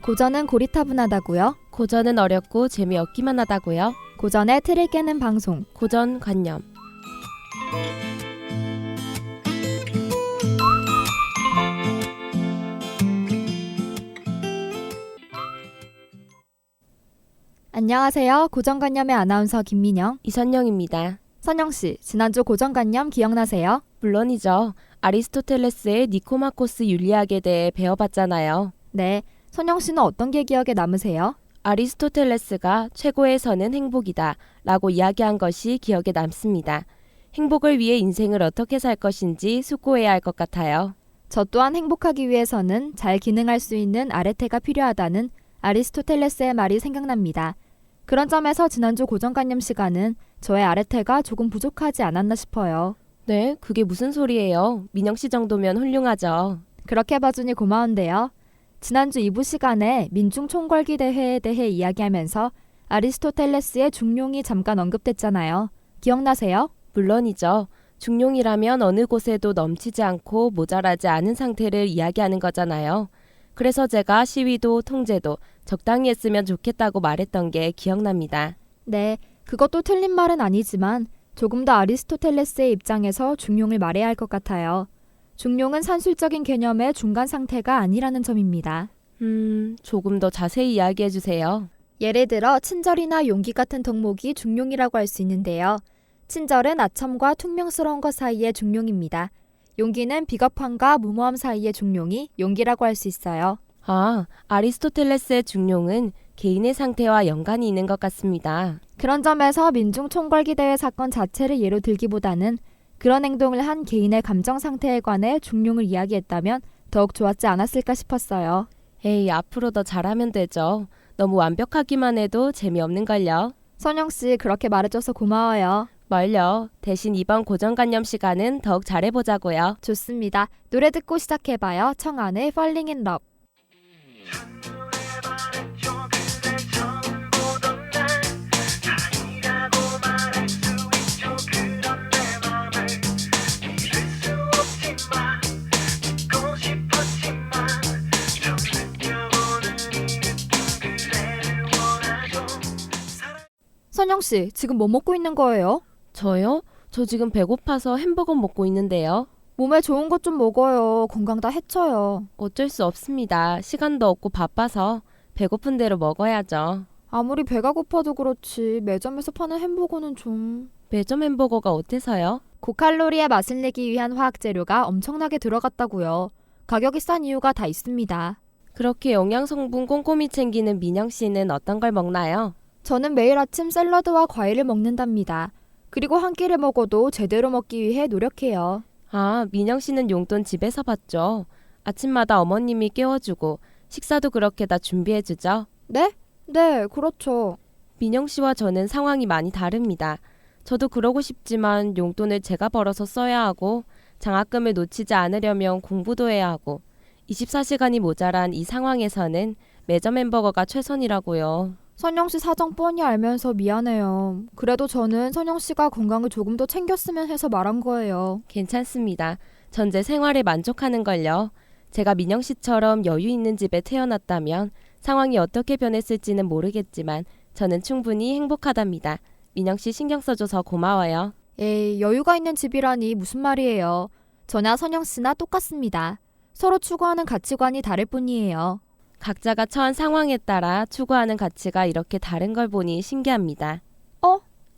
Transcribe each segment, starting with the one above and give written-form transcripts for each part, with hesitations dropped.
고전은 고리타분하다고요? 고전은 어렵고 재미없기만 하다고요? 고전의 틀을 깨는 방송. 고전관념. 안녕하세요. 고전관념의 아나운서 김민영, 이선영입니다. 선영씨, 지난주 고전관념 기억나세요? 물론이죠. 아리스토텔레스의 니코마코스 윤리학에 대해 배워봤잖아요. 네, 선영씨는 어떤 게 기억에 남으세요? 아리스토텔레스가 최고의 선은 행복이다 라고 이야기한 것이 기억에 남습니다. 행복을 위해 인생을 어떻게 살 것인지 숙고해야 할 것 같아요. 저 또한 행복하기 위해서는 잘 기능할 수 있는 아레테가 필요하다는 아리스토텔레스의 말이 생각납니다. 그런 점에서 지난주 고전관념 시간은 저의 아레테가 조금 부족하지 않았나 싶어요. 네, 그게 무슨 소리예요? 민영씨 정도면 훌륭하죠. 그렇게 봐주니 고마운데요. 지난주 2부 시간에 민중총궐기 대회에 대해 이야기하면서 아리스토텔레스의 중용이 잠깐 언급됐잖아요. 기억나세요? 물론이죠. 중용이라면 어느 곳에도 넘치지 않고 모자라지 않은 상태를 이야기하는 거잖아요. 그래서 제가 시위도 통제도 적당히 했으면 좋겠다고 말했던 게 기억납니다. 네, 그것도 틀린 말은 아니지만 조금 더 아리스토텔레스의 입장에서 중용을 말해야 할 것 같아요. 중용은 산술적인 개념의 중간 상태가 아니라는 점입니다. 조금 더 자세히 이야기해 주세요. 예를 들어 친절이나 용기 같은 덕목이 중용이라고 할 수 있는데요. 친절은 아첨과 퉁명스러운 것 사이의 중용입니다. 용기는 비겁함과 무모함 사이의 중용이 용기라고 할 수 있어요. 아리스토텔레스의 중용은 개인의 상태와 연관이 있는 것 같습니다. 그런 점에서 민중총궐기 대회 사건 자체를 예로 들기보다는 그런 행동을 한 개인의 감정 상태에 관해 중용을 이야기했다면 더욱 좋았지 않았을까 싶었어요. 에이, 앞으로 더 잘하면 되죠. 너무 완벽하기만 해도 재미없는걸요. 선영씨, 그렇게 말해줘서 고마워요. 뭘요? 대신 이번 고전관념 시간은 더욱 잘해보자고요. 좋습니다. 노래 듣고 시작해봐요. 청하의 Falling in Love. 선영씨, 지금 뭐 먹고 있는 거예요? 저요? 저 지금 배고파서 햄버거 먹고 있는데요. 몸에 좋은 것 좀 먹어요. 건강 다 해쳐요. 어쩔 수 없습니다. 시간도 없고 바빠서 배고픈 대로 먹어야죠. 아무리 배가 고파도 그렇지 매점에서 파는 햄버거는 좀... 매점 햄버거가 어때서요? 고칼로리의 맛을 내기 위한 화학 재료가 엄청나게 들어갔다고요. 가격이 싼 이유가 다 있습니다. 그렇게 영양 성분 꼼꼼히 챙기는 민영 씨는 어떤 걸 먹나요? 저는 매일 아침 샐러드와 과일을 먹는답니다. 그리고 한 끼를 먹어도 제대로 먹기 위해 노력해요. 민영 씨는 용돈 집에서 받죠. 아침마다 어머님이 깨워주고 식사도 그렇게 다 준비해주죠. 네? 네, 그렇죠. 민영 씨와 저는 상황이 많이 다릅니다. 저도 그러고 싶지만 용돈을 제가 벌어서 써야 하고 장학금을 놓치지 않으려면 공부도 해야 하고 24시간이 모자란 이 상황에서는 매점 햄버거가 최선이라고요. 선영씨 사정 뻔히 알면서 미안해요. 그래도 저는 선영씨가 건강을 조금 더 챙겼으면 해서 말한 거예요. 괜찮습니다. 전 제 생활에 만족하는 걸요. 제가 민영 씨처럼 여유 있는 집에 태어났다면 상황이 어떻게 변했을지는 모르겠지만 저는 충분히 행복하답니다. 민영 씨 신경 써줘서 고마워요. 에이, 여유가 있는 집이라니 무슨 말이에요. 저나 선영씨나 똑같습니다. 서로 추구하는 가치관이 다를 뿐이에요. 각자가 처한 상황에 따라 추구하는 가치가 이렇게 다른 걸 보니 신기합니다.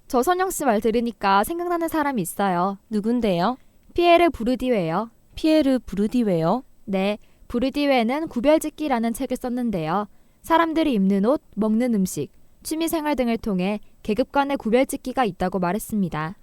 저 선영씨 말 들으니까 생각나는 사람이 있어요. 누군데요? 피에르 부르디웨요. 피에르 부르디웨요? 네, 부르디웨는 구별짓기라는 책을 썼는데요. 사람들이 입는 옷, 먹는 음식, 취미생활 등을 통해 계급 간의 구별짓기가 있다고 말했습니다.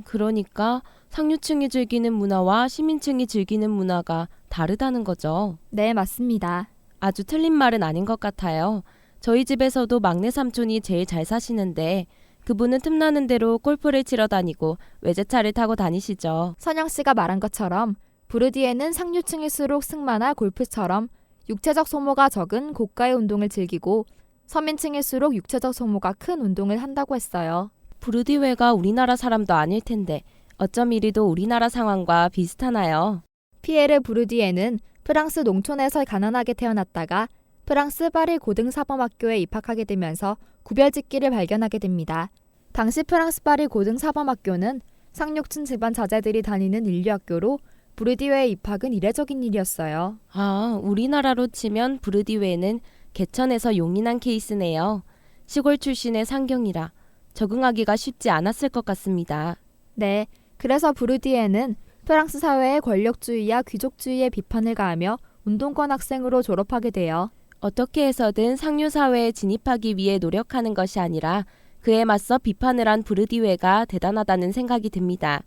그러니까 상류층이 즐기는 문화와 시민층이 즐기는 문화가 다르다는 거죠. 네, 맞습니다. 아주 틀린 말은 아닌 것 같아요. 저희 집에서도 막내 삼촌이 제일 잘 사시는데 그분은 틈나는 대로 골프를 치러 다니고 외제차를 타고 다니시죠. 선영씨가 말한 것처럼 부르디에는 상류층일수록 승마나 골프처럼 육체적 소모가 적은 고가의 운동을 즐기고 서민층일수록 육체적 소모가 큰 운동을 한다고 했어요. 부르디웨가 우리나라 사람도 아닐 텐데 어쩜 이리도 우리나라 상황과 비슷하나요? 피에르 부르디에는 프랑스 농촌에서 가난하게 태어났다가 프랑스 파리 고등사범학교에 입학하게 되면서 구별짓기를 발견하게 됩니다. 당시 프랑스 파리 고등사범학교는 상류층 집안 자제들이 다니는 인류학교로 브르디웨의 입학은 이례적인 일이었어요. 아, 우리나라로 치면 브르디웨는 개천에서 용인한 케이스네요. 시골 출신의 상경이라 적응하기가 쉽지 않았을 것 같습니다. 네, 그래서 브르디에는 프랑스 사회의 권력주의와 귀족주의에 비판을 가하며 운동권 학생으로 졸업하게 돼요. 어떻게 해서든 상류사회에 진입하기 위해 노력하는 것이 아니라 그에 맞서 비판을 한 브르디웨가 대단하다는 생각이 듭니다.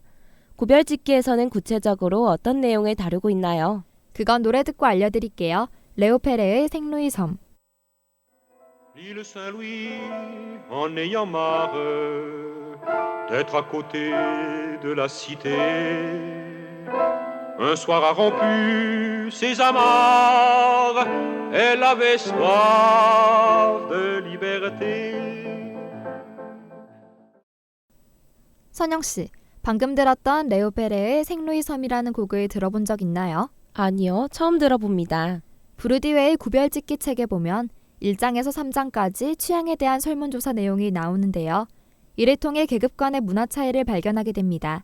구별짓기에서는 구체적으로 어떤 내용을 다루고 있나요? 그건 노래 듣고 알려드릴게요. 레오 페레의 생루이 섬. L'île Saint-Louis, en ayant marre d'être à côté de la cité, un soir a rompu ses amarres, elle avait soif de liberté. 선영 씨, 방금 들었던 레오 페레의 생루이 섬이라는 곡을 들어본 적 있나요? 아니요, 처음 들어봅니다. 브르디웨의 구별짓기 책에 보면 1장에서 3장까지 취향에 대한 설문조사 내용이 나오는데요. 이를 통해 계급 간의 문화 차이를 발견하게 됩니다.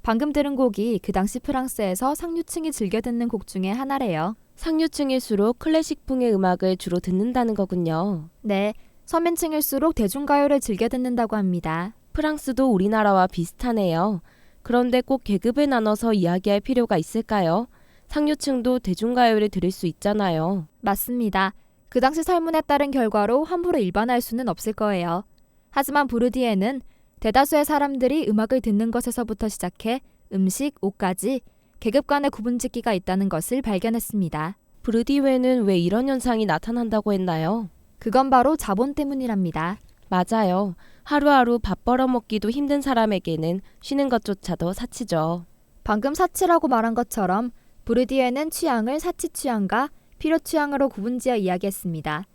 방금 들은 곡이 그 당시 프랑스에서 상류층이 즐겨 듣는 곡 중에 하나래요. 상류층일수록 클래식풍의 음악을 주로 듣는다는 거군요. 네, 서민층일수록 대중가요를 즐겨 듣는다고 합니다. 프랑스도 우리나라와 비슷하네요. 그런데 꼭 계급을 나눠서 이야기할 필요가 있을까요? 상류층도 대중가요를 들을 수 있잖아요. 맞습니다. 그 당시 설문에 따른 결과로 함부로 일반화할 수는 없을 거예요. 하지만 부르디에는 대다수의 사람들이 음악을 듣는 것에서부터 시작해 음식, 옷까지 계급 간의 구분짓기가 있다는 것을 발견했습니다. 브르디웨는 왜 이런 현상이 나타난다고 했나요? 그건 바로 자본 때문이랍니다. 맞아요. 하루하루 밥 벌어먹기도 힘든 사람에게는 쉬는 것조차도 사치죠. 방금 사치라고 말한 것처럼 부르디에는 취향을 사치 취향과 필요 취향으로 구분지어 이야기했습니다.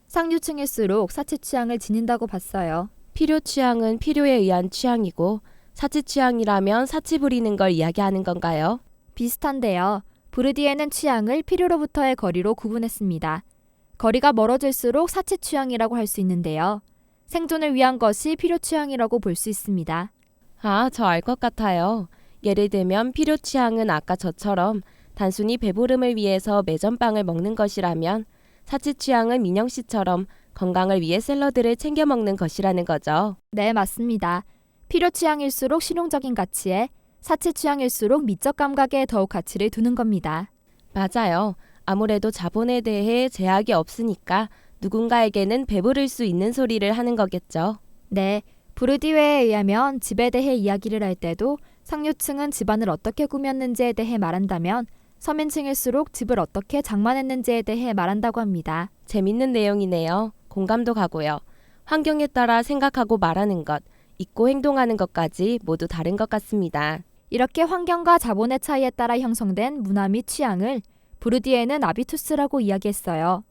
상류층일수록 사치 취향을 지닌다고 봤어요. 필요 취향은 필요에 의한 취향이고 사치 취향이라면 사치 부리는 걸 이야기하는 건가요? 비슷한데요. 부르디에는 취향을 필요로부터의 거리로 구분했습니다. 거리가 멀어질수록 사치 취향이라고 할 수 있는데요. 생존을 위한 것이 필요 취향이라고 볼 수 있습니다. 아, 저 알 것 같아요. 예를 들면 필요 취향은 아까 저처럼 단순히 배부름을 위해서 매점빵을 먹는 것이라면 사치 취향은 민영 씨처럼 건강을 위해 샐러드를 챙겨 먹는 것이라는 거죠. 네, 맞습니다. 필요 취향일수록 실용적인 가치에, 사치 취향일수록 미적 감각에 더욱 가치를 두는 겁니다. 맞아요. 아무래도 자본에 대해 제약이 없으니까 누군가에게는 배부를 수 있는 소리를 하는 거겠죠. 네, 부르디웨에 의하면 집에 대해 이야기를 할 때도 상류층은 집안을 어떻게 꾸몄는지에 대해 말한다면 서민층일수록 집을 어떻게 장만했는지에 대해 말한다고 합니다. 재밌는 내용이네요. 공감도 가고요. 환경에 따라 생각하고 말하는 것, 잊고 행동하는 것까지 모두 다른 것 같습니다. 이렇게 환경과 자본의 차이에 따라 형성된 문화 및 취향을 부르디에는 아비투스라고 이야기했어요.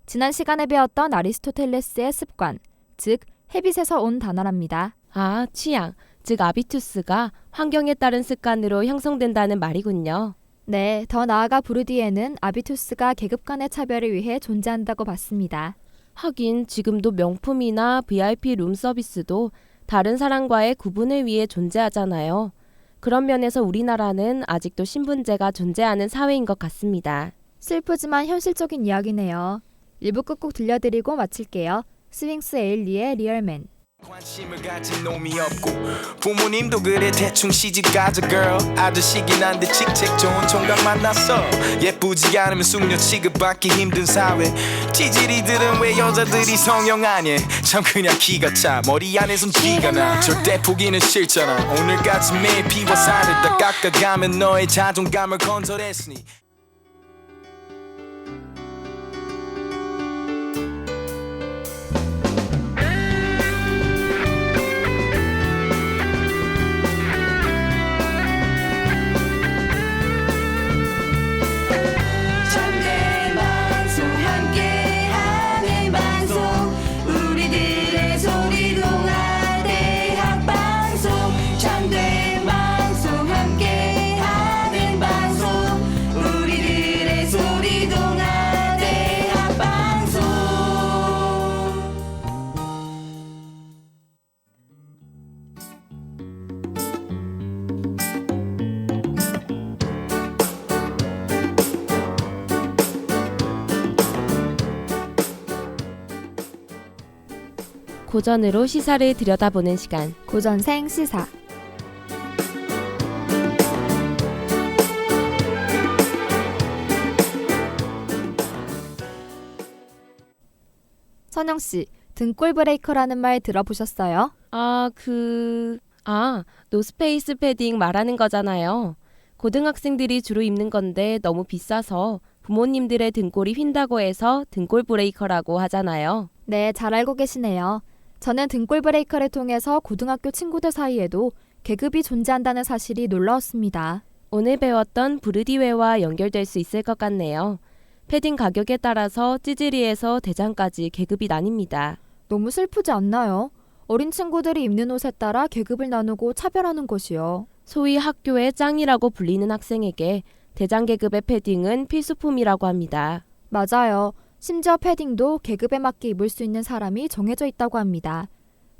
지난 시간에 배웠던 아리스토텔레스의 습관, 즉 헤빗에서 온 단어랍니다. 아, 취향, 즉 아비투스가 환경에 따른 습관으로 형성된다는 말이군요. 네, 더 나아가 부르디에는 아비투스가 계급 간의 차별을 위해 존재한다고 봤습니다. 하긴 지금도 명품이나 VIP 룸 서비스도 다른 사람과의 구분을 위해 존재하잖아요. 그런 면에서 우리나라는 아직도 신분제가 존재하는 사회인 것 같습니다. 슬프지만 현실적인 이야기네요. 1부 끝곡 들려드리고 마칠게요. 스윙스 에일리의 리얼맨. 관심을 가진 놈이 없고 부모님도 그래 대충 시집가자 girl 아저씨긴 한데 직책 좋은 총각 만났어 예쁘지 않으면 숙녀 취급받기 힘든 사회 티지리들은 왜 여자들이 성형하냐 참 그냥 기가 차 머리 안에선 쥐가 나 절대 포기는 싫잖아 오늘까지 매일 피워 살을 다 깎아가면 너의 자존감을 건설했으니 고전으로 시사를 들여다보는 시간. 고전생 시사. 선영 씨, 등골 브레이커라는 말 들어보셨어요? 노스페이스 패딩 말하는 거잖아요. 고등학생들이 주로 입는 건데 너무 비싸서 부모님들의 등골이 휜다고 해서 등골 브레이커라고 하잖아요. 네, 잘 알고 계시네요. 저는 등골 브레이커를 통해서 고등학교 친구들 사이에도 계급이 존재한다는 사실이 놀라웠습니다. 오늘 배웠던 부르디웨와 연결될 수 있을 것 같네요. 패딩 가격에 따라서 찌질이에서 대장까지 계급이 나뉩니다. 너무 슬프지 않나요? 어린 친구들이 입는 옷에 따라 계급을 나누고 차별하는 것이요. 소위 학교의 짱이라고 불리는 학생에게 대장 계급의 패딩은 필수품이라고 합니다. 맞아요. 심지어 패딩도 계급에 맞게 입을 수 있는 사람이 정해져 있다고 합니다.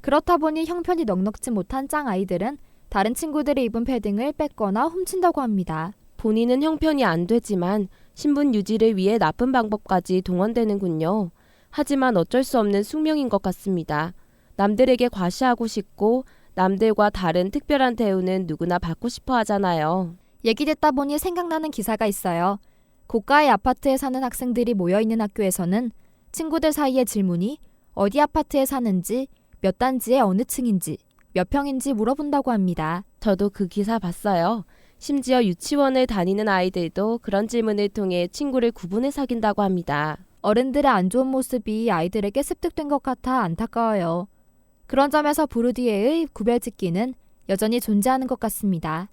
그렇다 보니 형편이 넉넉지 못한 짱 아이들은 다른 친구들이 입은 패딩을 뺏거나 훔친다고 합니다. 본인은 형편이 안 되지만 신분 유지를 위해 나쁜 방법까지 동원되는군요. 하지만 어쩔 수 없는 숙명인 것 같습니다. 남들에게 과시하고 싶고 남들과 다른 특별한 대우는 누구나 받고 싶어 하잖아요. 얘기 듣다 보니 생각나는 기사가 있어요. 고가의 아파트에 사는 학생들이 모여있는 학교에서는 친구들 사이의 질문이 어디 아파트에 사는지, 몇 단지의 어느 층인지, 몇 평인지 물어본다고 합니다. 저도 그 기사 봤어요. 심지어 유치원을 다니는 아이들도 그런 질문을 통해 친구를 구분해 사귄다고 합니다. 어른들의 안 좋은 모습이 아이들에게 습득된 것 같아 안타까워요. 그런 점에서 부르디에의 구별짓기는 여전히 존재하는 것 같습니다.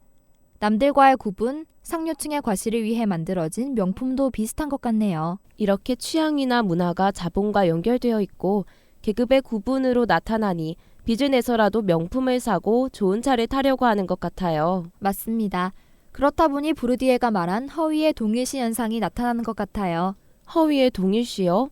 남들과의 구분, 상류층의 과시를 위해 만들어진 명품도 비슷한 것 같네요. 이렇게 취향이나 문화가 자본과 연결되어 있고 계급의 구분으로 나타나니 빚을 내서라도 명품을 사고 좋은 차를 타려고 하는 것 같아요. 맞습니다. 그렇다 보니 부르디에가 말한 허위의 동일시 현상이 나타나는 것 같아요. 허위의 동일시요?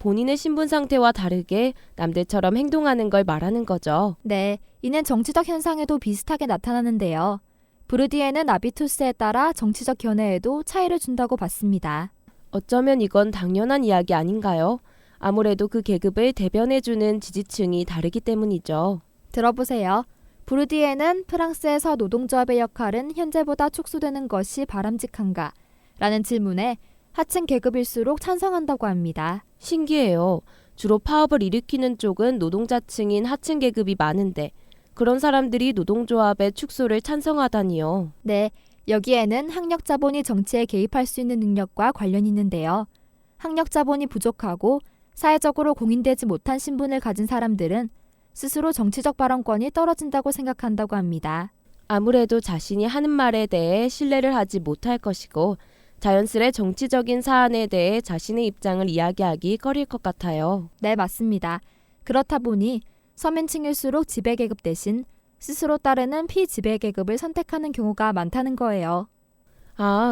본인의 신분 상태와 다르게 남들처럼 행동하는 걸 말하는 거죠. 네, 이는 정치적 현상에도 비슷하게 나타나는데요. 부르디에는 아비투스에 따라 정치적 견해에도 차이를 준다고 봤습니다. 어쩌면 이건 당연한 이야기 아닌가요? 아무래도 그 계급을 대변해주는 지지층이 다르기 때문이죠. 들어보세요. 부르디에는 프랑스에서 노동조합의 역할은 현재보다 축소되는 것이 바람직한가? 라는 질문에 하층 계급일수록 찬성한다고 합니다. 신기해요. 주로 파업을 일으키는 쪽은 노동자층인 하층 계급이 많은데 그런 사람들이 노동조합의 축소를 찬성하다니요. 네, 여기에는 학력 자본이 정치에 개입할 수 있는 능력과 관련이 있는데요. 학력 자본이 부족하고 사회적으로 공인되지 못한 신분을 가진 사람들은 스스로 정치적 발언권이 떨어진다고 생각한다고 합니다. 아무래도 자신이 하는 말에 대해 신뢰를 하지 못할 것이고 자연스레 정치적인 사안에 대해 자신의 입장을 이야기하기 꺼릴 것 같아요. 네, 맞습니다. 그렇다 보니 서민층일수록 지배계급 대신 스스로 따르는 피지배계급을 선택하는 경우가 많다는 거예요.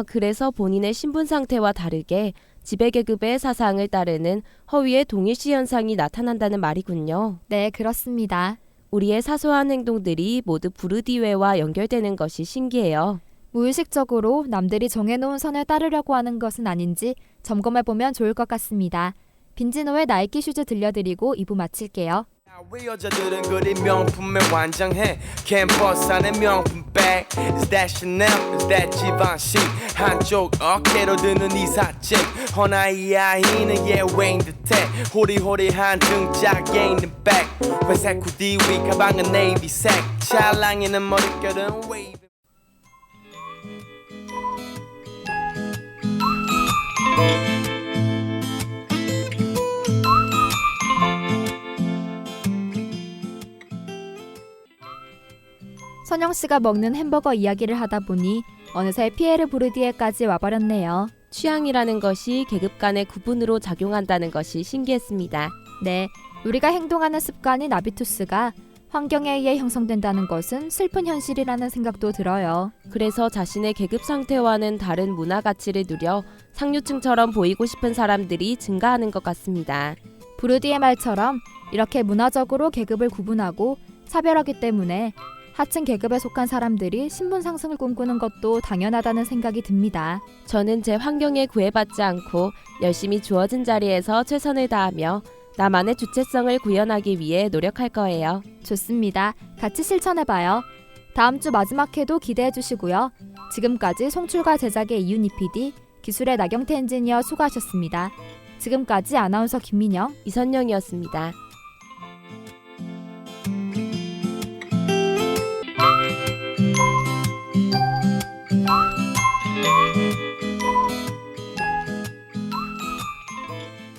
그래서 본인의 신분 상태와 다르게 지배계급의 사상을 따르는 허위의 동일시 현상이 나타난다는 말이군요. 네, 그렇습니다. 우리의 사소한 행동들이 모두 부르디웨와 연결되는 것이 신기해요. 무의식적으로 남들이 정해놓은 선을 따르려고 하는 것은 아닌지 점검해보면 좋을 것 같습니다. 빈지노의 나이키 슈즈 들려드리고 2부 마칠게요. 우리 여자들은 그리 명품에 완장해 캠퍼스 안에 명품백 Is that Chanel? Is that Givenchy? 한쪽 어깨로 드는 이삿짐 허나의 아이는 예외인 듯해 호리호리한 등짝에 있는 백 회색 후디 위 가방은 네이비색 찰랑이는 머릿결은 웨이브 선영 씨가 먹는 햄버거 이야기를 하다 보니 어느새 피에르 부르디에까지 와버렸네요. 취향이라는 것이 계급 간의 구분으로 작용한다는 것이 신기했습니다. 네, 우리가 행동하는 습관인 아비투스가 환경에 의해 형성된다는 것은 슬픈 현실이라는 생각도 들어요. 그래서 자신의 계급 상태와는 다른 문화 가치를 누려 상류층처럼 보이고 싶은 사람들이 증가하는 것 같습니다. 부르디의 말처럼 이렇게 문화적으로 계급을 구분하고 차별하기 때문에 하층 계급에 속한 사람들이 신분 상승을 꿈꾸는 것도 당연하다는 생각이 듭니다. 저는 제 환경에 구애받지 않고 열심히 주어진 자리에서 최선을 다하며 나만의 주체성을 구현하기 위해 노력할 거예요. 좋습니다. 같이 실천해봐요. 다음 주 마지막 회도 기대해 주시고요. 지금까지 송출과 제작의 이윤희 PD, 기술의 나경태 엔지니어 수고하셨습니다. 지금까지 아나운서 김민영, 이선영이었습니다.